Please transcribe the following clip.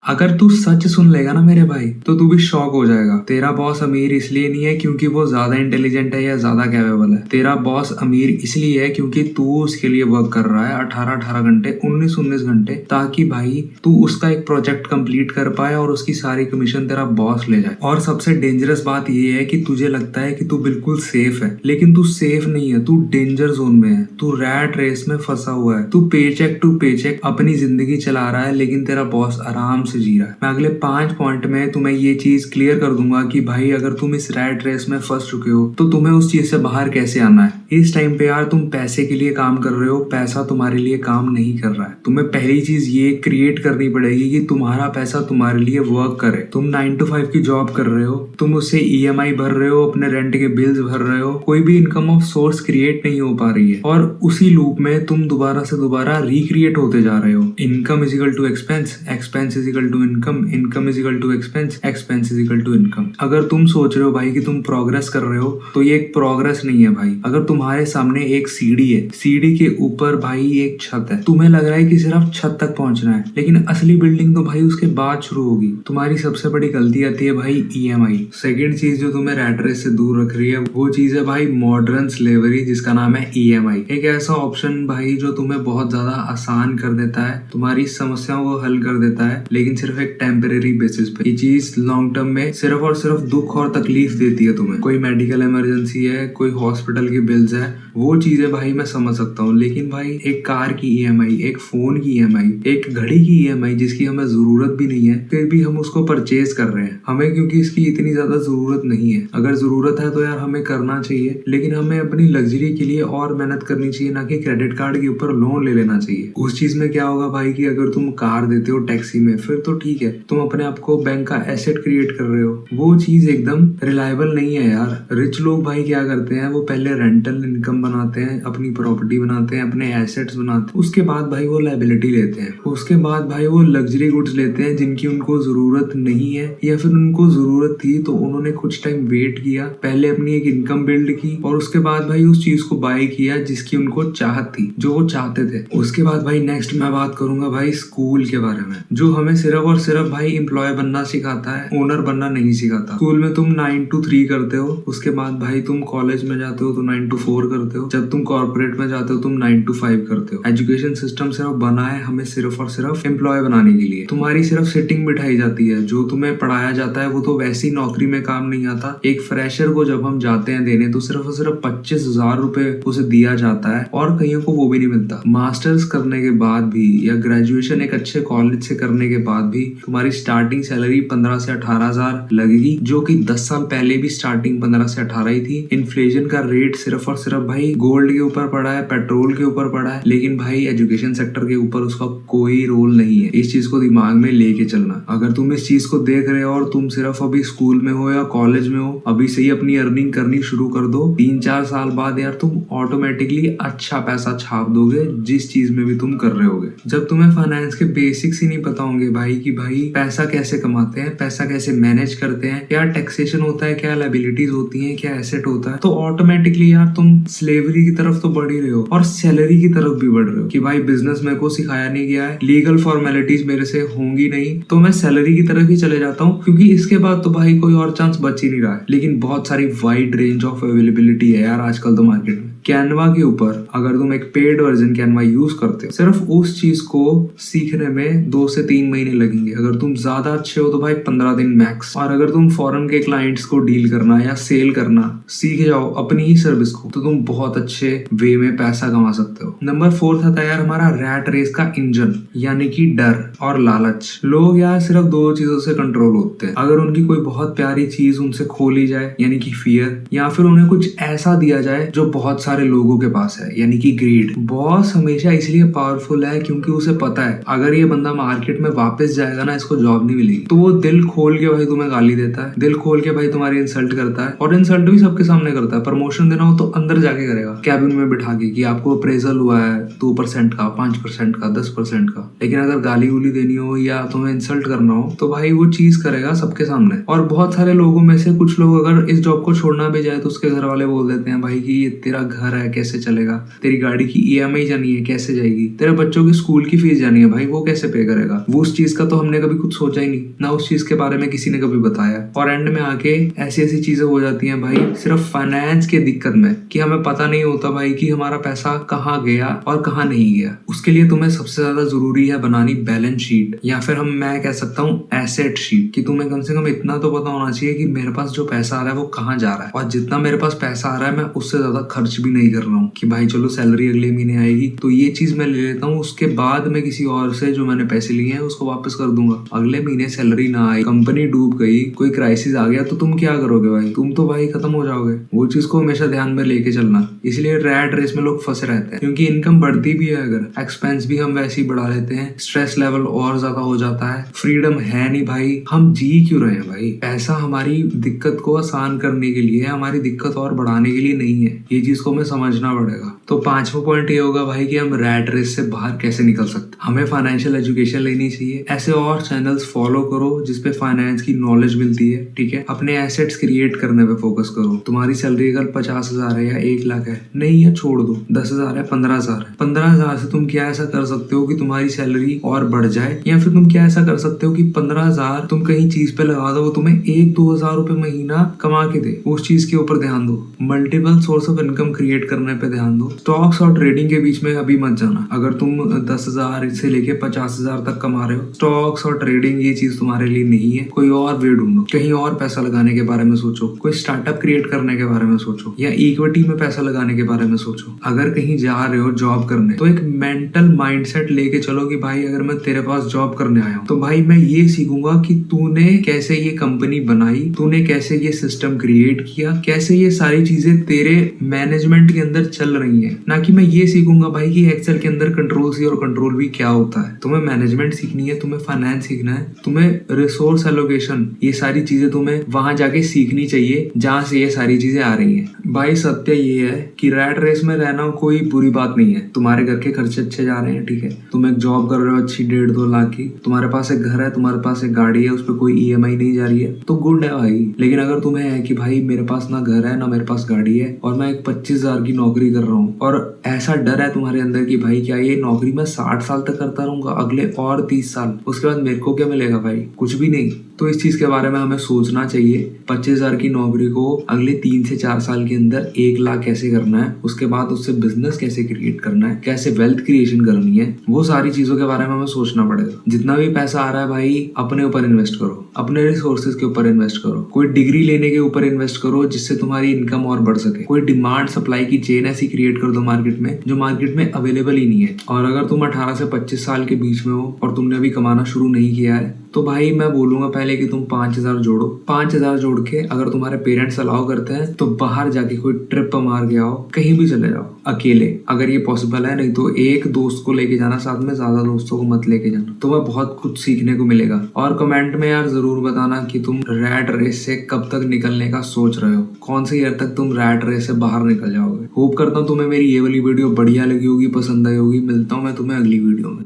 अगर तू सच सुन लेगा ना मेरे भाई तो तू भी शॉक हो जाएगा। तेरा बॉस अमीर इसलिए नहीं है क्योंकि वो ज्यादा इंटेलिजेंट है या ज्यादा कैपेबल है। तेरा बॉस अमीर इसलिए है क्योंकि तू उसके लिए वर्क कर रहा है 18-18 घंटे, 19-19 घंटे, ताकि भाई तू उसका एक प्रोजेक्ट कंप्लीट कर पाए और उसकी सारी कमीशन तेरा बॉस ले जाए। और सबसे डेंजरस बात ये है कि तुझे लगता है कि तू बिल्कुल सेफ है, लेकिन तू सेफ नहीं है। तू डेंजर जोन में है, तू रैट रेस में फंसा हुआ है। तू पेचेक टू पेचेक अपनी जिंदगी चला रहा है, लेकिन तेरा बॉस आराम से जी रहा है। मैं अगले 5 पॉइंट में तुम्हें ये चीज क्लियर कर दूंगा कि भाई अगर तुम इस रैट रेस में फंस चुके हो तो तुम्हें उस चीज से बाहर कैसे आना है। इस टाइम पे यार तुम पैसे के लिए काम कर रहे हो, पैसा तुम्हारे लिए काम नहीं कर रहा है। तुम्हें पहली चीज ये क्रिएट करनी पड़ेगी कि तुम्हारा पैसा तुम्हारे लिए वर्क करे। तुम 9 to 5 की जॉब कर रहे हो, तुम उससे EMI भर रहे हो, अपने रेंट के बिल्स भर रहे हो, कोई भी इनकम ऑफ सोर्स क्रिएट नहीं हो पा रही है, और उसी लूप में तुम दोबारा से दोबारा रिक्रिएट होते जा रहे हो। Income is equal to expense, expense is equal to income, income is equal to expense, expense is equal to income. अगर तुम सोच रहे हो भाई कि तुम प्रोग्रेस कर रहे हो तो ये एक प्रोग्रेस नहीं है भाई। अगर तुम्हारे सामने एक सीढ़ी है, सीढ़ी के ऊपर भाई एक छत है, तुम्हें लग रहा है कि सिर्फ छत तक पहुंचना है, लेकिन असली बिल्डिंग तो भाई उसके बाद शुरू होगी। तुम्हारी सबसे बड़ी गलती आती है भाई EMI। सेकंड चीज जो तुम्हें रैट रेस से दूर रख रही है वो चीज है भाई मॉडर्न स्लेवरी, जिसका नाम है EMI। एक ऐसा ऑप्शन भाई जो तुम्हें बहुत ज्यादा आसान कर देता है, तुम्हारी समस्याओं को हल कर देता है, लेकिन सिर्फ एक टेम्परेरी बेसिस पे। ये चीज लॉन्ग टर्म में सिर्फ और सिर्फ दुख और तकलीफ देती है तुम्हें। कोई मेडिकल इमरजेंसी है, कोई हॉस्पिटल की बिल्स है, वो चीजें भाई मैं समझ सकता हूँ, लेकिन भाई एक कार की EMI, एक फोन की EMI, एक घड़ी की EMI जिसकी हमें जरूरत भी नहीं है, फिर भी हम उसको परचेज कर रहे हैं। हमें क्योंकि इसकी इतनी ज्यादा जरूरत नहीं है। अगर जरूरत है तो यार हमें करना चाहिए, लेकिन हमें अपनी लग्जरी के लिए और मेहनत करनी चाहिए, ना कि क्रेडिट कार्ड के ऊपर लोन ले लेना चाहिए। उस चीज में क्या होगा भाई कि अगर तुम कार देते हो टैक्सी में, फिर तो ठीक है, तुम अपने आप को बैंक का एसेट क्रिएट कर रहे हो। वो चीज एकदम रिलायबल नहीं है यार। रिच लोग भाई क्या करते हैं, वो पहले रेंटल इनकम बनाते हैं, अपनी प्रॉपर्टी बनाते हैं, अपने एसेट्स बनाते हैं, उसके बाद भाई वो लायबिलिटी लेते हैं, उसके बाद भाई वो लग्जरी गुड्स लेते हैं जिनकी उनको जरूरत नहीं है, या फिर उनको जरूरत थी तो उन्होंने कुछ टाइम वेट किया, पहले अपनी एक इनकम बिल्ड की, और उसके बाद भाई उस चीज को बाय किया जिसकी उनको चाहत थी, जो वो चाहते थे। उसके बाद भाई नेक्स्ट मैं बात करूंगा भाई स्कूल के बारे में, जो हमें सिर्फ और सिर्फ भाई एम्प्लॉय बनना सिखाता है, ओनर बनना नहीं सिखाता। स्कूल में तुम 9 to 3 करते हो, उसके बाद भाई तुम कॉलेज में जाते हो तो 9 to 4 करते हो, जब तुम कॉर्पोरेट में जाते हो तुम 9 to 5 करते हो। एजुकेशन सिस्टम सिर्फ बना है हमें सिर्फ और सिर्फ एम्प्लॉय बनाने के लिए। तुम्हारी सिर्फ सिटिंग बिठाई जाती है, जो तुम्हें पढ़ाया जाता है वो तो वैसी नौकरी में काम नहीं आता। एक फ्रेशर को जब हम जाते हैं देने तो सिर्फ और सिर्फ 25,000 रुपए उसे दिया जाता है, और कईयों को वो भी नहीं मिलता। मास्टर्स करने के बाद भी या ग्रेजुएशन एक अच्छे कॉलेज से करने के बाद भी तुम्हारी स्टार्टिंग सैलरी 15 से 18,000 लगेगी, जो कि 10 साल पहले भी स्टार्टिंग 15 से 18 ही थी। इन्फ्लेशन का रेट सिर्फ और सिर्फ भाई गोल्ड के ऊपर पड़ा है, पेट्रोल के ऊपर पड़ा है, लेकिन भाई एजुकेशन सेक्टर के ऊपर उसका कोई रोल नहीं है। इस चीज को दिमाग में लेके चलना। अगर तुम इस चीज को देख रहे हो और तुम सिर्फ अभी स्कूल में हो या कॉलेज में हो, अभी से ही अपनी अर्निंग करनी शुरू कर दो। 3-4 साल बाद यार तुम ऑटोमेटिकली अच्छा पैसा छाप दोगे जिस चीज में भी तुम कर रहे होगे। जब तुम्हें फाइनेंस के बेसिक्स ही नहीं पता होंगे भाई कि भाई पैसा कैसे कमाते हैं, पैसा कैसे मैनेज करते हैं, क्या टैक्सेशन होता है, क्या लायबिलिटीज होती हैं, क्या एसेट होता है, तो ऑटोमेटिकली यार तुम स्लेवरी की तरफ तो बढ़ ही रहे हो और सैलरी की तरफ भी बढ़ रहे हो कि भाई बिजनेस मेरे को सिखाया नहीं गया है, लीगल फॉर्मेलिटीज मेरे से होंगी नहीं, तो मैं सैलरी की तरफ ही चले जाता हूँ, क्योंकि इसके बाद तो भाई कोई और चांस बच ही नहीं रहा है। लेकिन बहुत सारी वाइड रेंज ऑफ अवेलेबिलिटी है यार आजकल तो मार्केट में। कैनवा के ऊपर अगर तुम एक पेड वर्जन कैनवा यूज करते हो, सिर्फ उस चीज को सीखने में 2 से 3 महीने लगेंगे। अगर तुम ज्यादा अच्छे हो तो भाई 15 दिन मैक्स। और अगर तुम फॉरेन के क्लाइंट्स को डील करना या सेल करना सीख जाओ अपनी ही सर्विस को, तो तुम बहुत अच्छे वे में पैसा कमा सकते हो। नंबर 4 था यार हमारा रैट रेस का इंजन, यानी कि डर और लालच। लोग यार सिर्फ 2 चीजों से कंट्रोल होते हैं। अगर उनकी कोई बहुत प्यारी चीज उनसे खो ली जाए, यानी कि फियर, या फिर उन्हें कुछ ऐसा दिया जाए जो बहुत सारे लोगों के पास है, यानी कि ग्रीड। बॉस हमेशा इसलिए पावरफुल है क्योंकि उसे पता है अगर ये बंदा मार्केट में वापस जाएगा ना, इसको जॉब नहीं मिलेगी, तो वो दिल खोल के भाई तुम्हें गाली देता है, दिल खोल के भाई तुम्हारी इंसल्ट करता है, और इंसल्ट भी सबके सामने करता है। प्रमोशन देना हो तो अंदर जाके करेगा, कैबिन में बिठा के कि आपको अप्रेजल हुआ है 2% का, 5% का, 10% का। लेकिन अगर गाली गुली देनी हो या तुम्हें इंसल्ट करना हो तो भाई वो चीज करेगा सबके सामने। और बहुत सारे लोगों में से कुछ लोग अगर इस जॉब को छोड़ना भी जाए तो उसके घर वाले बोल देते हैं भाई कि ये तेरा घर घर है कैसे चलेगा, तेरी गाड़ी की ईएमआई जानी है कैसे जाएगी, तेरे बच्चों की स्कूल की फीस जानी है भाई वो कैसे पे करेगा। वो उस चीज का तो हमने कभी कुछ सोचा ही नहीं, ना उस चीज के बारे में किसी ने कभी बताया। और एंड में आके ऐसी ऐसी चीजें हो जाती हैं भाई सिर्फ फाइनेंस के दिक्कत में, कि हमें पता नहीं होता भाई कि हमारा पैसा कहाँ गया और कहाँ नहीं गया। उसके लिए तुम्हें सबसे ज्यादा जरूरी है बनानी बैलेंस शीट, या फिर मैं कह सकता हूँ एसेट शीट, कि तुम्हें कम से कम इतना तो पता होना चाहिए कि मेरे पास जो पैसा आ रहा है वो कहाँ जा रहा है, और जितना मेरे पास पैसा आ रहा है मैं उससे ज्यादा खर्च भी नहीं कर रहा हूँ, कि भाई चलो सैलरी अगले महीने आएगी तो ये चीज मैं ले लेता हूँ, उसके बाद मैं किसी और से जो मैंने पैसे लिए हैं उसको वापस कर दूंगा। अगले महीने सैलरी ना आई, कंपनी डूब गई, कोई क्राइसिस आ गया तो तुम क्या करोगे भाई, तुम तो भाई खत्म हो जाओगे। वो चीज को हमेशा ध्यान में लेके चलना। इसलिए रैट रेस में लोग फंसे रहते हैं, क्योंकि इनकम बढ़ती भी है अगर एक्सपेंस भी हम वैसे ही बढ़ा लेते हैं, स्ट्रेस लेवल और ज्यादा हो जाता है, फ्रीडम है नहीं भाई, हम जी क्यों रहे हैं भाई। पैसा हमारी दिक्कत को आसान करने के लिए, हमारी दिक्कत और बढ़ाने के लिए नहीं है, ये चीज को हमें समझना पड़ेगा। तो 5वां पॉइंट ये होगा भाई कि हम रैट रेस से बाहर कैसे निकल सकते। हमें फाइनेंशियल एजुकेशन लेनी चाहिए, ऐसे और चैनल्स फॉलो करो जिसपे फाइनेंस की नॉलेज मिलती है, ठीक है। अपने एसेट्स क्रिएट करने पे फोकस करो। तुम्हारी सैलरी अगर 50,000 है या 1 लाख है, नहीं है छोड़ दो, 10,000 है, 15,000 है, 15,000 से तुम क्या ऐसा कर सकते हो कि तुम्हारी सैलरी और बढ़ जाए, या फिर तुम क्या ऐसा कर सकते हो कि 15,000 तुम कहीं चीज पे लगा दो, वो तुम्हें 1-2 हज़ार रुपए महीना कमा के दे। उस चीज के ऊपर ध्यान दो, multiple source of income create करने पे ध्यान दो। स्टॉक्स और ट्रेडिंग के बीच में अभी मत जाना। अगर तुम 10,000 से लेके 50,000 तक कमा रहे हो, स्टॉक्स और ट्रेडिंग ये चीज तुम्हारे लिए नहीं है। कोई और वे ढूंढो, कहीं और पैसा लगाने के बारे में सोचो, कोई स्टार्टअप क्रिएट करने के बारे में सोचो, या इक्विटी में पैसा लगाने के बारे में सोचो। अगर कहीं जा रहे हो जॉब करने तो एक मेंटल माइंडसेट लेके चलो कि भाई अगर मैं तेरे पास जॉब करने आया हूँ तो भाई मैं ये सीखूंगा कि तूने कैसे ये कंपनी बनाई, तूने कैसे ये सिस्टम क्रिएट किया, कैसे ये सारी चीजें तेरे मैनेजमेंट के अंदर चल रही है। ना कि मैं ये सीखूंगा भाई कि एक्सेल के अंदर कंट्रोल सी और कंट्रोल भी क्या होता है। तुम्हें मैनेजमेंट सीखनी है, तुम्हें फाइनेंस सीखना है, तुम्हें रिसोर्स एलोकेशन, ये सारी चीजें तुम्हें वहां जाके सीखनी चाहिए जहां से ये सारी चीजें आ रही है। भाई सत्य ये है कि रैट रेस में रहना कोई बुरी बात नहीं है। तुम्हारे घर के खर्चे अच्छे जा रहे हैं, ठीक है, तुम एक जॉब कर रहे हो अच्छी 1.5-2 लाख की, तुम्हारे पास एक घर है, तुम्हारे पास एक गाड़ी है, उस पर कोई ईएमआई नहीं जा रही है, तो गुड है भाई। लेकिन अगर तुम्हें है कि भाई मेरे पास ना घर है ना मेरे पास गाड़ी है और मैं एक 25,000 की नौकरी कर रहा हूँ, और ऐसा डर है तुम्हारे अंदर कि भाई क्या ये नौकरी मैं 60 साल तक करता रहूंगा, अगले और 30 साल, उसके बाद मेरे को क्या मिलेगा भाई, कुछ भी नहीं। तो इस चीज के बारे में हमें सोचना चाहिए। 25,000 की नौकरी को अगले 3 से 4 साल के अंदर 1 लाख कैसे करना है, उसके बाद उससे बिजनेस कैसे क्रिएट करना है, कैसे वेल्थ क्रिएशन करनी है, वो सारी चीजों के बारे में हमें सोचना पड़ेगा। जितना भी पैसा आ रहा है भाई अपने ऊपर इन्वेस्ट करो, अपने रिसोर्सेज के ऊपर इन्वेस्ट करो, कोई डिग्री लेने के ऊपर इन्वेस्ट करो जिससे तुम्हारी इनकम और बढ़ सके। कोई डिमांड सप्लाई की चेन ऐसी क्रिएट कर दो मार्केट में जो मार्केट में अवेलेबल ही नहीं है। और अगर तुम 18 से 25 साल के बीच में हो और तुमने अभी कमाना शुरू नहीं किया है तो भाई मैं बोलूंगा पहले कि तुम 5,000 जोड़ो। 5,000 जोड़ के अगर तुम्हारे पेरेंट्स अलाउ करते हैं तो बाहर जाके कोई ट्रिप मार के आओ, कहीं भी चले जाओ अकेले, अगर ये पॉसिबल है। नहीं तो एक दोस्त को लेके जाना साथ में, ज्यादा दोस्तों को मत लेके जाना, तुम्हें बहुत कुछ सीखने को मिलेगा। और कमेंट में यार जरूर बताना कि तुम रैट रेस से कब तक निकलने का सोच रहे हो, कौन से ईयर तक तुम रैट रेस से बाहर निकल जाओगे। होप करता हूँ तुम्हें मेरी ये वाली वीडियो बढ़िया लगी होगी, पसंद आई होगी। मिलता हूँ मैं तुम्हें अगली वीडियो में।